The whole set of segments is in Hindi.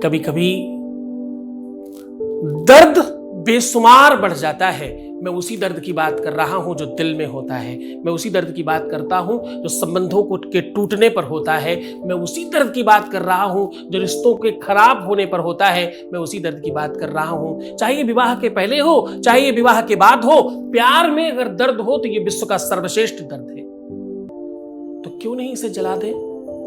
कभी कभी दर्द बेशुमार बढ़ जाता है। मैं उसी दर्द की बात कर रहा हूं जो दिल में होता है। मैं उसी दर्द की बात करता हूं जो संबंधों के टूटने पर होता है। मैं उसी दर्द की बात कर रहा हूं जो रिश्तों के खराब होने पर होता है। मैं उसी दर्द की बात कर रहा हूं, चाहे ये विवाह के पहले हो, चाहे ये विवाह के बाद हो। प्यार में अगर दर्द हो तो ये विश्व का सर्वश्रेष्ठ दर्द है। तो क्यों नहीं इसे जला दें,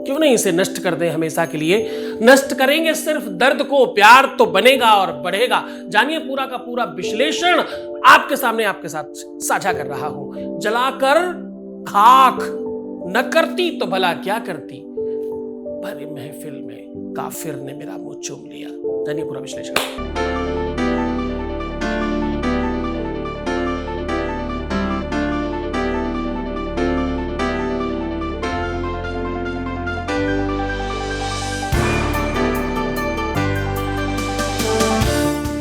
क्यों नहीं इसे नष्ट कर दें हमेशा के लिए। नष्ट करेंगे सिर्फ दर्द को, प्यार तो बनेगा और बढ़ेगा। जानिए, पूरा का पूरा विश्लेषण आपके सामने आपके साथ साझा कर रहा हूं। जलाकर खाक न करती तो भला क्या करती, भरी महफिल में काफिर ने मेरा मुंह चूम लिया। जानिए पूरा विश्लेषण।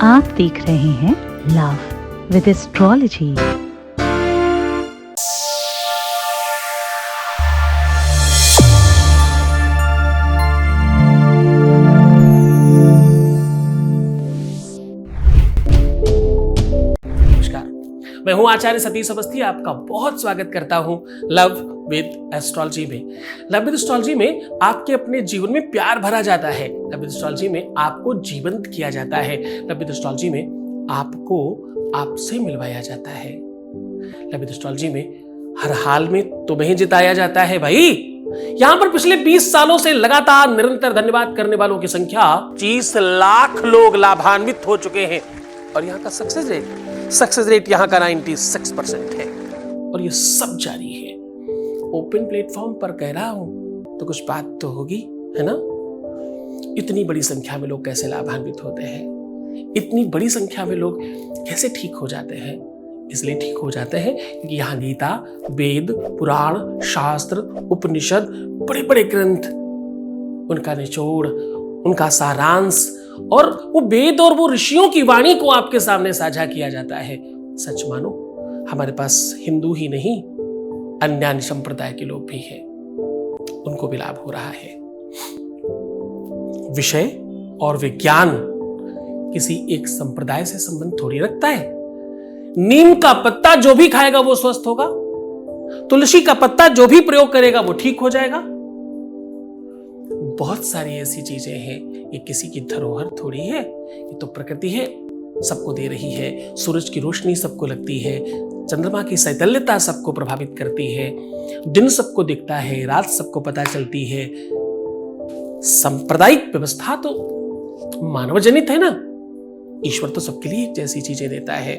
आप देख रहे हैं लव विद एस्ट्रोलॉजी। मैं हूं आचार्य सतीश अवस्थी, आपका बहुत स्वागत करता हूं लव विद एस्ट्रोलॉजी में। लव विद एस्ट्रोलॉजी में आपके अपने जीवन में प्यार भरा जाता है। लव विद एस्ट्रोलॉजी में आपको जीवंत किया जाता है। लव विद एस्ट्रोलॉजी में आपको आपसे मिलवाया जाता है। लव विद एस्ट्रोलॉजी में हर हाल में तुम्हें जिताया जाता है भाई। यहां पर पिछले 20 सालों से लगातार निरंतर धन्यवाद करने वालों की संख्या 30 लाख लोग लाभान्वित हो चुके हैं। और यहां का सक्सेस रेट यहां का 96% है। और ये सब जारी है। ओपन प्लेटफॉर्म पर कह रहा हूं तो कुछ बात तो होगी, है ना। इतनी बड़ी संख्या में लोग कैसे लाभान्वित होते हैं, इतनी बड़ी संख्या में लोग कैसे ठीक हो जाते हैं। इसलिए ठीक हो जाते हैं क्योंकि यहाँ गीता, वेद, पुराण, शास्त्र, उपनिषद, बड़े बड़े ग्रंथ, उनका निचोड़, उनका सारांश और वो वेद और वो ऋषियों की वाणी को आपके सामने साझा किया जाता है। सच मानो, हमारे पास हिंदू ही नहीं, अन्य संप्रदाय के लोग भी हैं, उनको भी लाभ हो रहा है। विषय और विज्ञान किसी एक संप्रदाय से संबंध थोड़ी रखता है। नीम का पत्ता जो भी खाएगा वो स्वस्थ होगा, तुलसी का पत्ता जो भी प्रयोग करेगा वो ठीक हो जाएगा। बहुत सारी ऐसी चीजें हैं, ये किसी की धरोहर थोड़ी है, ये तो प्रकृति है, सबको दे रही है। सूरज की रोशनी सबको लगती है, चंद्रमा की शैतल्यता सबको प्रभावित करती है, दिन सबको दिखता है, रात सबको पता चलती है। सांप्रदायिक व्यवस्था तो मानव जनित है ना। ईश्वर तो सबके लिए एक जैसी चीजें देता है।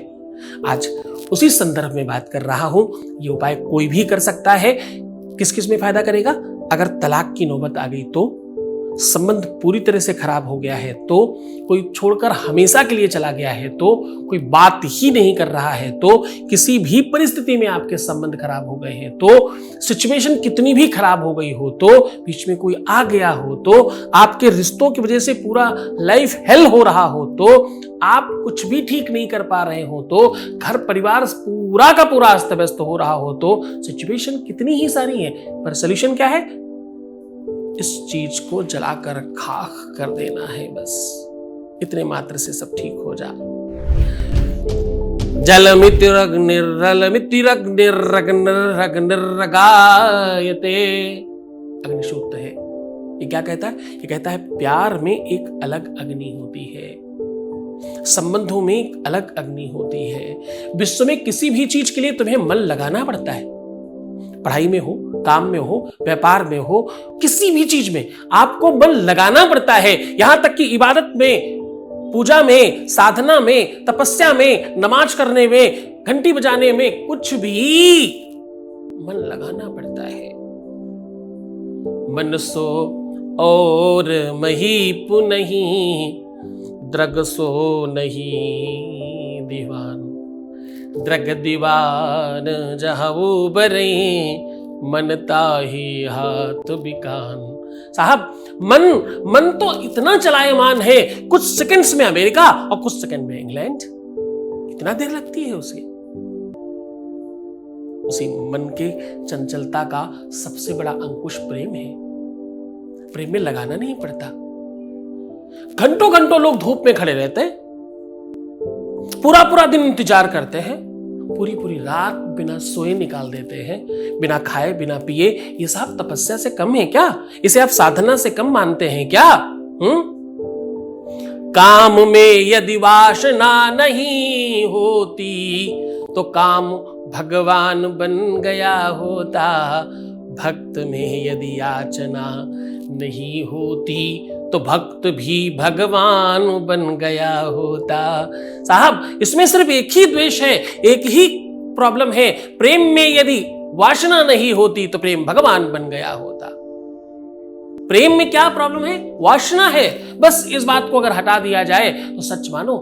आज उसी संदर्भ में बात कर रहा हूं। ये उपाय कोई भी कर सकता है। किस किस में फायदा करेगा? अगर तलाक की नौबत आ गई तो, संबंध पूरी तरह से खराब हो गया है तो, कोई छोड़कर हमेशा के लिए चला गया है तो, कोई बात ही नहीं कर रहा है तो, किसी भी परिस्थिति में आपके संबंध खराब हो गए हैं तो, सिचुएशन कितनी भी खराब हो गई हो तो, बीच में कोई आ गया हो तो, आपके रिश्तों की वजह से पूरा लाइफ हेल हो रहा हो तो, आप कुछ भी ठीक नहीं कर पा रहे हो तो, घर परिवार पूरा का पूरा अस्त व्यस्त हो रहा हो तो, सिचुएशन कितनी ही सारी है, पर सोल्यूशन क्या है? इस चीज को जलाकर खाक कर देना है बस। इतने मात्र से सब ठीक हो जा। जलमितिरग्निरग्निरग्निरगायते अग्निशूक्त है। ये क्या कहता है? ये कहता है प्यार में एक अलग अग्नि होती है, संबंधों में एक अलग अग्नि होती है। विश्व में किसी भी चीज के लिए तुम्हें मन लगाना पड़ता है। पढ़ाई में हो, काम में हो, व्यापार में हो, किसी भी चीज में आपको मन लगाना पड़ता है। यहां तक कि इबादत में, पूजा में, साधना में, तपस्या में, नमाज करने में, घंटी बजाने में, कुछ भी मन लगाना पड़ता है। मन सो और महीपु नहीं, द्रग सो नहीं दीवान, द्रग दीवान जहां उबरे, मन ताही हाथ बिकान। साहब, मन तो इतना चलायमान है, कुछ सेकंड्स में अमेरिका और कुछ सेकंड में इंग्लैंड। कितना देर लगती है उसे। उसी मन के चंचलता का सबसे बड़ा अंकुश प्रेम है। प्रेम में लगाना नहीं पड़ता, घंटों घंटों लोग धूप में खड़े रहते हैं, पूरा पूरा दिन इंतजार करते हैं, पूरी पूरी रात बिना सोए निकाल देते हैं, बिना खाए बिना पिए। ये सब तपस्या से कम है क्या? इसे आप साधना से कम मानते हैं क्या? काम में यदि वासना नहीं होती तो काम भगवान बन गया होता। भक्त में यदि याचना नहीं होती तो भक्त भी भगवान बन गया होता। साहब, इसमें सिर्फ एक ही द्वेष है, एक ही प्रॉब्लम है। प्रेम में यदि वासना नहीं होती तो प्रेम भगवान बन गया होता। प्रेम में क्या प्रॉब्लम है? वासना है। बस इस बात को अगर हटा दिया जाए तो सच मानो,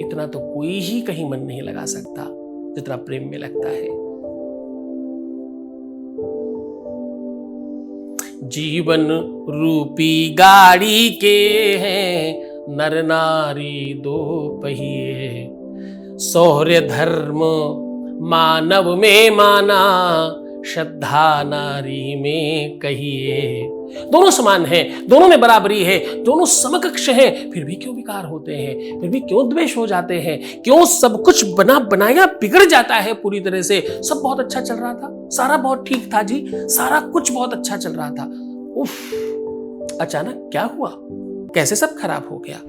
इतना तो कोई ही कहीं मन नहीं लगा सकता जितना प्रेम में लगता है। जीवन रूपी गाड़ी के हैं नर नारी दो पहिए, शौर्य धर्म मानव में माना, श्रद्धा नारी में कहिए। दोनों समान हैं, दोनों में बराबरी है, दोनों समकक्ष हैं, फिर भी क्यों विकार होते हैं? फिर भी क्यों द्वेष हो जाते हैं? क्यों सब कुछ बना बनाया बिगड़ जाता है पूरी तरह से? सब बहुत अच्छा चल रहा था, सारा बहुत ठीक था जी, सारा कुछ बहुत अच्छा चल रहा था, उफ, अचानक क्या हुआ? कैसे सब खराब हो गया?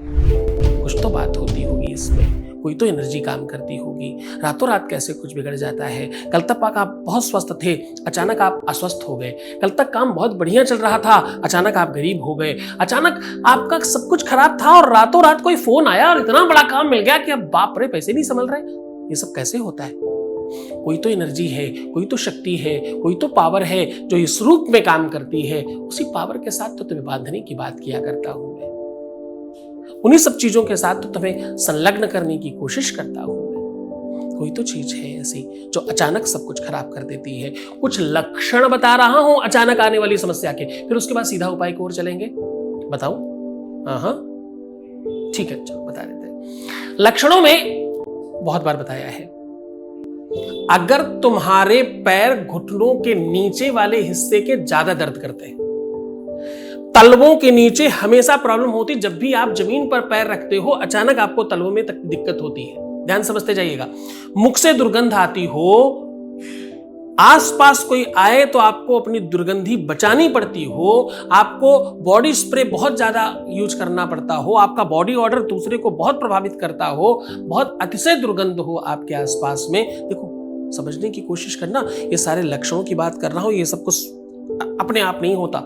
कुछ तो बात होती होगी इसमें, कोई तो एनर्जी काम करती होगी। रातों रात कैसे कुछ बिगड़ जाता है? कल तक आप बहुत स्वस्थ थे, अचानक आप अस्वस्थ हो गए। कल तक काम बहुत बढ़िया चल रहा था, अचानक आप गरीब हो गए। अचानक आपका सब कुछ खराब था और रातों रात कोई फोन आया और इतना बड़ा काम मिल गया कि अब बाप रे पैसे नहीं संभल रहे। ये सब कैसे होता है? कोई तो एनर्जी है, कोई तो शक्ति है, कोई तो पावर है जो इस रूप में काम करती है। उसी पावर के साथ तो तुम्हें बांधने की बात किया करता हूं मैं, उन्हीं सब चीजों के साथ तो तुम्हें संलग्न करने की कोशिश करता हूं मैं। कोई तो चीज है ऐसी जो अचानक सब कुछ खराब कर देती है। कुछ लक्षण बता रहा हूं अचानक आने वाली समस्या के, फिर उसके बाद सीधा उपाय की ओर चलेंगे। बताऊं? हाँ ठीक है, चलो बता देते हैं। लक्षणों में बहुत बार बताया है, अगर तुम्हारे पैर घुटनों के नीचे वाले हिस्से के ज्यादा दर्द करते हैं, तलवों के नीचे हमेशा प्रॉब्लम होती, जब भी आप जमीन पर पैर रखते हो अचानक आपको तलवों में तक दिक्कत होती है, ध्यान समझते जाइएगा। मुख से दुर्गंध आती हो, आसपास कोई आए तो आपको अपनी दुर्गंधी बचानी पड़ती हो, आपको बॉडी स्प्रे बहुत ज्यादा यूज करना पड़ता हो, आपका बॉडी ऑर्डर दूसरे को बहुत प्रभावित करता हो, बहुत अतिशय दुर्गंध हो आपके आसपास में। देखो, समझने की कोशिश करना, ये सारे लक्षणों की बात कर रहा हूं, ये सब कुछ अपने आप नहीं होता।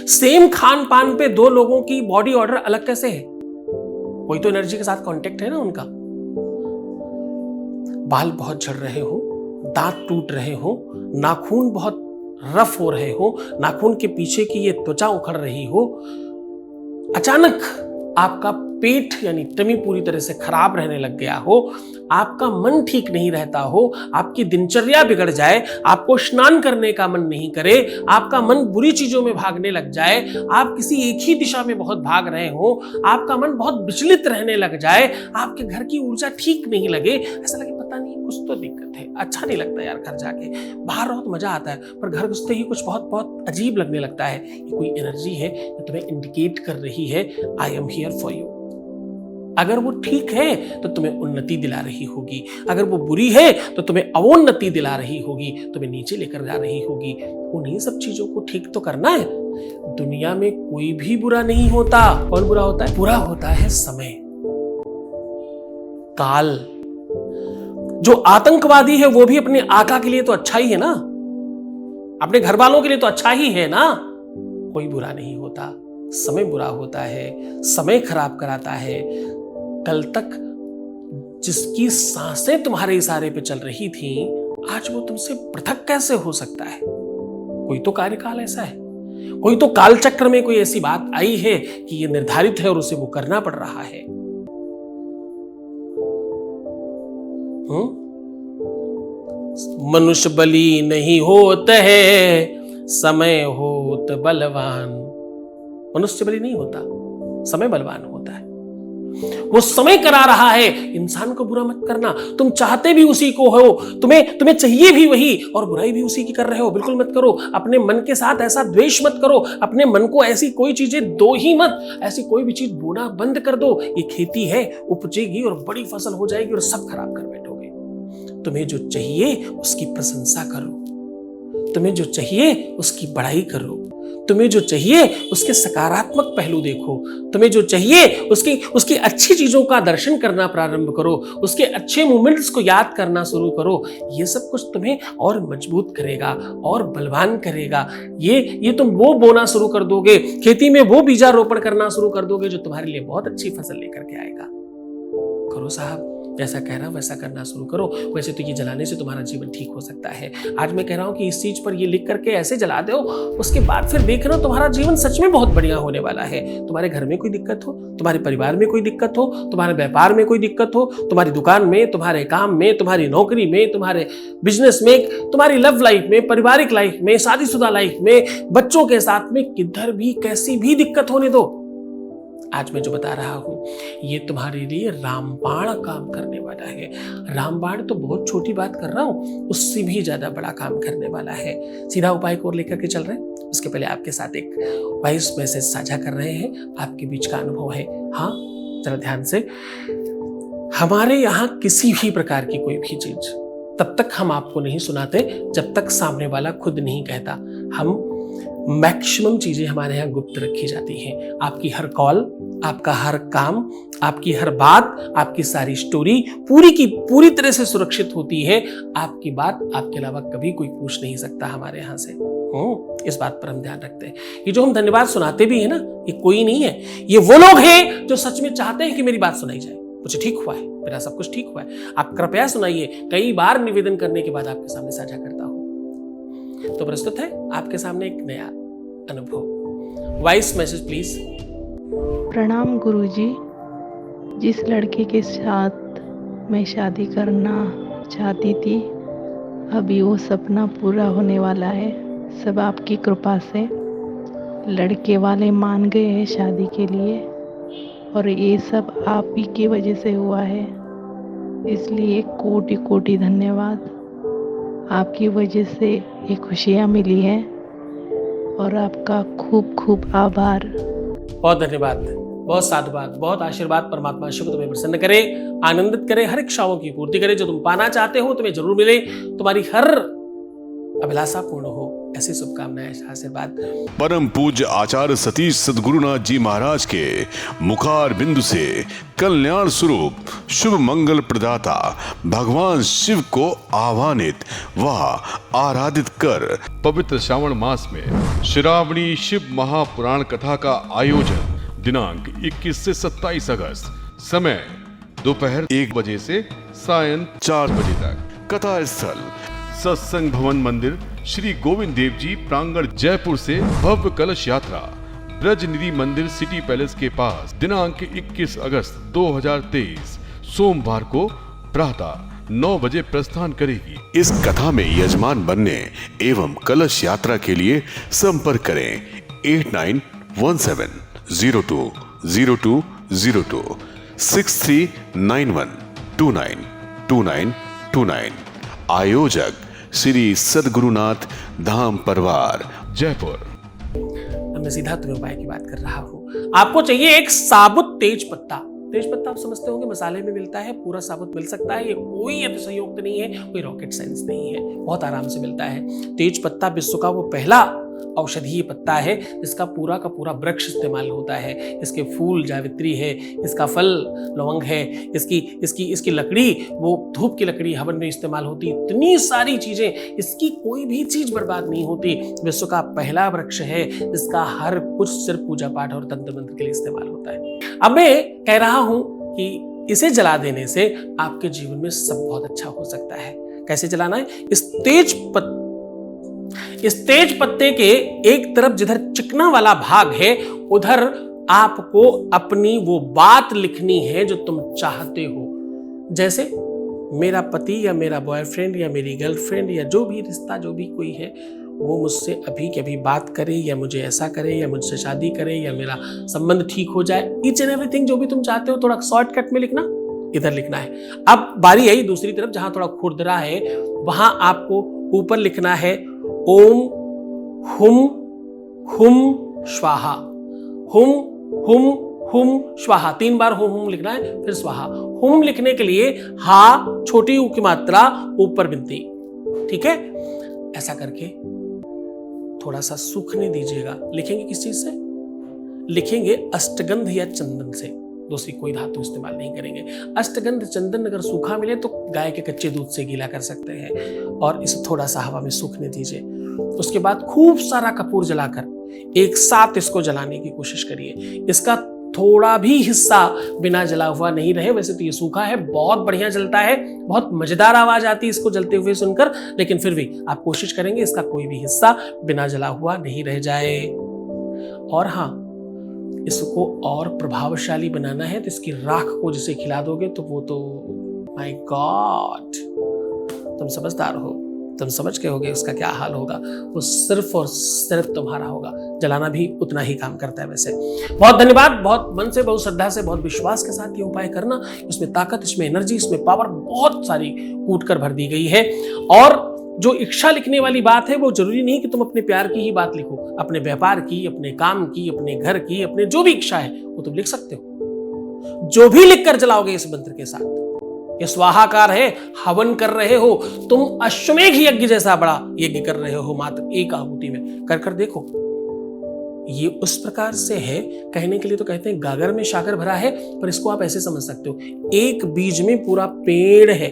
सेम खान पान पे दो लोगों की बॉडी ऑर्डर अलग कैसे है? कोई तो एनर्जी के साथ कांटेक्ट है ना उनका। बाल बहुत झड़ रहे हो, दांत टूट रहे हो, नाखून बहुत रफ हो रहे हो, नाखून के पीछे की ये त्वचा उखड़ रही हो, अचानक आपका पेट यानी टमी पूरी तरह से खराब रहने लग गया हो, आपका मन ठीक नहीं रहता हो, आपकी दिनचर्या बिगड़ जाए, आपको स्नान करने का मन नहीं करे, आपका मन बुरी चीजों में भागने लग जाए, आप किसी एक ही दिशा में बहुत भाग रहे हो, आपका मन बहुत विचलित रहने लग जाए, आपके घर की ऊर्जा ठीक नहीं लगे, ऐसा लगे पता नहीं कुछ तो दिक्कत है, अच्छा नहीं लगता यार घर जाके। बाहर रहो तो मजा आता है पर घर घुसते ही कुछ बहुत बहुत अजीब लगने लगता है। ये कोई एनर्जी है जो तुम्हें इंडिकेट कर रही है, I am here for you. अगर वो ठीक है तो तुम्हें उन्नति दिला रही होगी, अगर वो बुरी है तो तुम्हें अवोन्नति दिला रही होगी, तुम्हें नीचे लेकर जा रही होगी। उन्हीं सब चीजों को ठीक तो करना है। दुनिया में कोई भी बुरा नहीं होता। कौन बुरा होता है? बुरा होता है समय, काल। जो आतंकवादी है वो भी अपने आका के लिए तो अच्छा ही है ना, अपने घर वालों के लिए तो अच्छा ही है ना। कोई बुरा नहीं होता, समय बुरा होता है, समय खराब कराता है। कल तक जिसकी सांसें तुम्हारे इशारे पे चल रही थी, आज वो तुमसे पृथक कैसे हो सकता है? कोई तो कार्यकाल ऐसा है, कोई तो काल चक्र में कोई ऐसी बात आई है कि ये निर्धारित है और उसे वो करना पड़ रहा है। मनुष्य बली नहीं होता है, समय होत बलवान। मनुष्य बली नहीं होता, समय बलवान होता है। वो समय करा रहा है। इंसान को बुरा मत करना, तुम चाहते भी उसी को हो, तुम्हें चाहिए भी वही, और बुराई भी उसी की कर रहे हो, बिल्कुल मत करो। अपने मन के साथ ऐसा द्वेष मत करो, अपने मन को ऐसी कोई चीजें दो ही मत, ऐसी कोई भी चीज बोना बंद कर दो। ये खेती है, उपजेगी और बड़ी फसल हो जाएगी और सब खराब कर बैठोगे। तुम्हें जो चाहिए उसकी प्रशंसा करो, तुम्हें जो चाहिए उसकी बढ़ाई करो, तुम्हें जो चाहिए उसके सकारात्मक पहलू देखो, तुम्हें जो चाहिए उसकी अच्छी चीजों का दर्शन करना प्रारंभ करो, उसके अच्छे मोमेंट्स को याद करना शुरू करो। ये सब कुछ तुम्हें और मजबूत करेगा और बलवान करेगा। ये तुम वो बोना शुरू कर दोगे, खेती में वो बीजारोपण करना शुरू कर दोगे जो तुम्हारे लिए बहुत अच्छी फसल लेकर के आएगा। करो साहब, जैसा कह रहा हूं वैसा करना शुरू करो। वैसे तो ये जलाने से तुम्हारा जीवन ठीक हो सकता है। आज मैं कह रहा हूं कि इस चीज पर ये लिख करके ऐसे जला दो, उसके बाद फिर देखना तुम्हारा जीवन सच में बहुत बढ़िया होने वाला है। तुम्हारे घर में कोई दिक्कत हो, तुम्हारे परिवार में कोई दिक्कत हो, तुम्हारे व्यापार में कोई दिक्कत हो, तुम्हारी दुकान में, तुम्हारे काम में, तुम्हारी नौकरी में, तुम्हारे बिजनेस में, तुम्हारी लव लाइफ में, पारिवारिक लाइफ में, शादीशुदा लाइफ में, बच्चों के साथ में, किधर भी कैसी भी दिक्कत होने दो, आज मैं जो बता रहा हूं ये तुम्हारे लिए रामबाण काम करने वाला है। रामबाण तो बहुत छोटी बात कर रहा हूं, उससे भी ज्यादा बड़ा काम करने वाला है। सीधा उपाय को लेकर के चल रहे हैं। उसके पहले आपके साथ एक वॉइस मैसेज साझा कर रहे हैं, आपके बीच का अनुभव है। हाँ, जरा ध्यान से। हमारे यहाँ किसी भी प्रकार की कोई भी चीज तब तक हम आपको नहीं सुनाते जब तक सामने वाला खुद नहीं कहता। हम मैक्सिमम चीजें हमारे यहाँ गुप्त रखी जाती हैं। आपकी हर कॉल, आपका हर काम, आपकी हर बात, आपकी सारी स्टोरी पूरी की पूरी तरह से सुरक्षित होती है। आपकी बात आपके अलावा कभी कोई पूछ नहीं सकता हमारे यहाँ से। इस बात पर हम ध्यान रखते हैं। ये जो हम धन्यवाद सुनाते भी है ना, ये कोई नहीं है, ये वो लोग हैं जो सच में चाहते हैं कि मेरी बात सुनाई जाए। मुझे ठीक हुआ है, मेरा सब कुछ ठीक हुआ है, आप कृपया सुनाइए। कई बार निवेदन करने के बाद आपके सामने साझा करता हूं। तो प्रस्तुत है आपके सामने एक नया अनुभव। Voice message please. प्रणाम गुरुजी। जिस लड़के के साथ मैं शादी करना चाहती थी, अभी वो सपना पूरा होने वाला है। सब आपकी कृपा से लड़के वाले मान गए हैं शादी के लिए, और ये सब आप ही की वजह से हुआ है। इसलिए कोटि कोटि धन्यवाद। आपकी वजह से ये खुशियाँ मिली हैं और आपका खूब खूब आभार। बहुत धन्यवाद, बहुत साधुवाद, बहुत आशीर्वाद। परमात्मा शिव तुम्हें प्रसन्न करे, आनंदित करे, हर इच्छाओं की पूर्ति करे। जो तुम पाना चाहते हो तुम्हें जरूर मिले, तुम्हारी हर अभिलाषा पूर्ण हो, ऐसी शुभकामनाएं, आशीर्वाद। परम पूज्य आचार्य सतीश सद्गुरुनाथ जी महाराज के मुखार बिंदु से कल्याण स्वरूप शुभ मंगल प्रदाता भगवान शिव को आह्वानित व आराधित कर पवित्र श्रावण मास में श्रावणी शिव महापुराण कथा का आयोजन दिनांक 21 से 27 अगस्त, समय दोपहर 1 बजे से सायं 4 बजे तक। कथा स्थल सत्संग भवन मंदिर श्री गोविंद देव जी प्रांगण जयपुर से भव्य कलश यात्रा ब्रज निधि मंदिर सिटी पैलेस के पास दिनांक 21 अगस्त 2023 सोमवार को प्रातः 9 बजे प्रस्थान करेगी। इस कथा में यजमान बनने एवं कलश यात्रा के लिए संपर्क करें 8917020202 6391292929। आयोजक श्री सद्गुरुनाथ धाम परिवार जयपुर। अब मैं सीधा तुम्हें उपाय की बात कर रहा हूँ। आपको चाहिए एक साबुत तेज पत्ता। तेज पत्ता आप समझते होंगे मसाले में मिलता है, पूरा साबुत मिल सकता है। ये कोई अतिशयोक्ति नहीं है, कोई रॉकेट साइंस नहीं है, बहुत आराम से मिलता है। तेज पत्ता विश्व का वो पहला औषधीय पत्ता है जिसका पूरा का पूरा वृक्ष इस्तेमाल होता है। इसके फूल जावित्री है, इसका फल लवंग है, इसकी लकड़ी वो धूप की लकड़ी हवन में इस्तेमाल होती। इतनी सारी चीजें, इसकी कोई भी चीज बर्बाद नहीं होती। विश्व का पहला वृक्ष है जिसका हर कुछ सिर्फ पूजा पाठ और तंत्र मंत्र के लिए इस्तेमाल होता है। अब मैं कह रहा हूं कि इसे जला देने से आपके जीवन में सब बहुत अच्छा हो सकता है। कैसे जलाना है? इस तेज पत्ते के एक तरफ जिधर चिकना वाला भाग है उधर आपको अपनी वो बात लिखनी है जो तुम चाहते हो। जैसे मेरा पति या मेरा बॉयफ्रेंड या मेरी गर्लफ्रेंड या जो भी रिश्ता जो भी कोई है वो मुझसे अभी के अभी बात करे, या मुझे ऐसा करे, या मुझसे शादी करे, या मेरा संबंध ठीक हो जाए। ईच एंड एवरीथिंग जो भी तुम चाहते हो थोड़ा शॉर्टकट में लिखना, इधर लिखना है। अब बारी आई दूसरी तरफ, जहां थोड़ा खुरदरा है वहां आपको ऊपर लिखना है ओम हुम हुम स्वाहा। हुम हुम हुम स्वाहा, 3 बार हुम हुम लिखना है, फिर स्वाहा। हुम लिखने के लिए हा छोटी ऊ की मात्रा ऊपर बिनती, ठीक है। ऐसा करके थोड़ा सा सूखने दीजिएगा। लिखेंगे किस चीज से? लिखेंगे अष्टगंध या चंदन से, दूसरी कोई धातु इस्तेमाल नहीं करेंगे। अष्टगंध चंदन अगर सूखा मिले तो गाय के कच्चे दूध से गीला कर सकते हैं, और इसे थोड़ा सा हवा में सूखने दीजिए। उसके बाद खूब सारा कपूर जलाकर एक साथ इसको जलाने की कोशिश करिए। इसका थोड़ा भी हिस्सा बिना जला हुआ नहीं रहे। वैसे तो ये सूखा है, बहुत बढ़िया जलता है, बहुत मजेदार आवाज आती है इसको जलते हुए सुनकर, लेकिन फिर भी आप कोशिश करेंगे इसका कोई भी हिस्सा बिना जला हुआ नहीं रह जाए। और हाँ, इसको और प्रभावशाली बनाना है तो इसकी राख को जिसे खिला दोगे तो वो तो माय गॉड, तुम समझदार हो, तुम समझ के होगे उसका क्या हाल होगा। वो सिर्फ और सिर्फ तुम्हारा होगा। जलाना भी उतना ही काम करता है। वैसे बहुत धन्यवाद, बहुत मन से, बहुत श्रद्धा से, बहुत विश्वास के साथ ये उपाय करना। इसमें ताकत, इसमें एनर्जी, इसमें पावर बहुत सारी कूट कर भर दी गई है। और जो इच्छा लिखने वाली बात है वो जरूरी नहीं कि तुम अपने प्यार की ही बात लिखो। अपने व्यापार की, अपने काम की, अपने घर की, अपने जो भी इच्छा है वो तुम लिख सकते हो। जो भी लिखकर जलाओगे इस मंत्र के साथ, ये स्वाहाकार है, हवन कर रहे हो तुम, अश्वमेघ यज्ञ जैसा बड़ा यज्ञ कर रहे हो मात्र एक आहुति में। कर देखो, ये उस प्रकार से है, कहने के लिए तो कहते हैं गागर में सागर भरा है, पर इसको आप ऐसे समझ सकते हो, एक बीज में पूरा पेड़ है।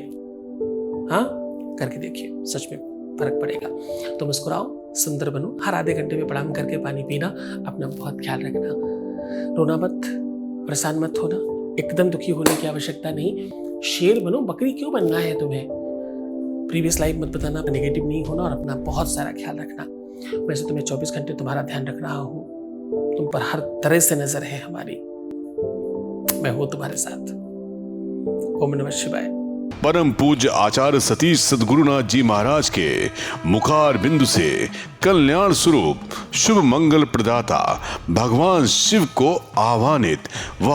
हाँ, करके देखिए, सच में फर्क पड़ेगा। तो मुस्कुराओ, सुंदर बनो, हर आधे घंटे में प्रणाम करके पानी पीना, अपना बहुत ख्याल रखना, रोना मत, परेशान मत होना, एकदम दुखी होने की आवश्यकता नहीं। शेर बनो, बकरी क्यों बनना है तुम्हें? प्रीवियस लाइफ मत बताना, नेगेटिव नहीं होना, और अपना बहुत सारा ख्याल रखना। वैसे तो मैं 24 घंटे तुम्हारा ध्यान रख रहा हूं, तुम पर हर तरह से नजर है हमारी, मैं हूं तुम्हारे साथ। ओम नमः शिवाय। परम पूज्य आचार्य सतीश सद्गुरुनाथ जी महाराज के मुखार बिंदु से कल्याण स्वरूप शुभ मंगल प्रदाता भगवान शिव को आह्वानित व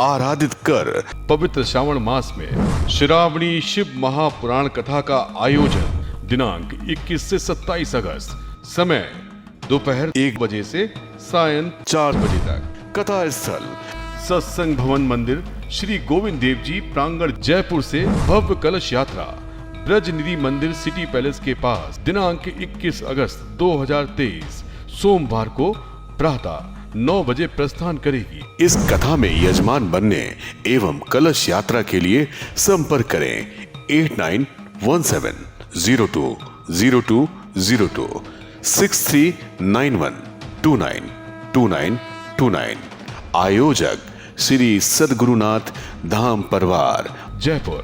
आराधित कर पवित्र श्रावण मास में श्रावणी शिव महापुराण कथा का आयोजन दिनांक 21 से 27 अगस्त, समय दोपहर 1 बजे से सायं 4 बजे तक। कथा स्थल सत्संग भवन मंदिर श्री गोविंद देव जी प्रांगण जयपुर से भव्य कलश यात्रा ब्रज निधि मंदिर सिटी पैलेस के पास दिनांक 21 अगस्त 2023 सोमवार को प्रातः 9 बजे प्रस्थान करेगी। इस कथा में यजमान बनने एवं कलश यात्रा के लिए संपर्क करें 8917020202 6391292929। आयोजक श्री सद्गुरुनाथ धाम परिवार, जयपुर।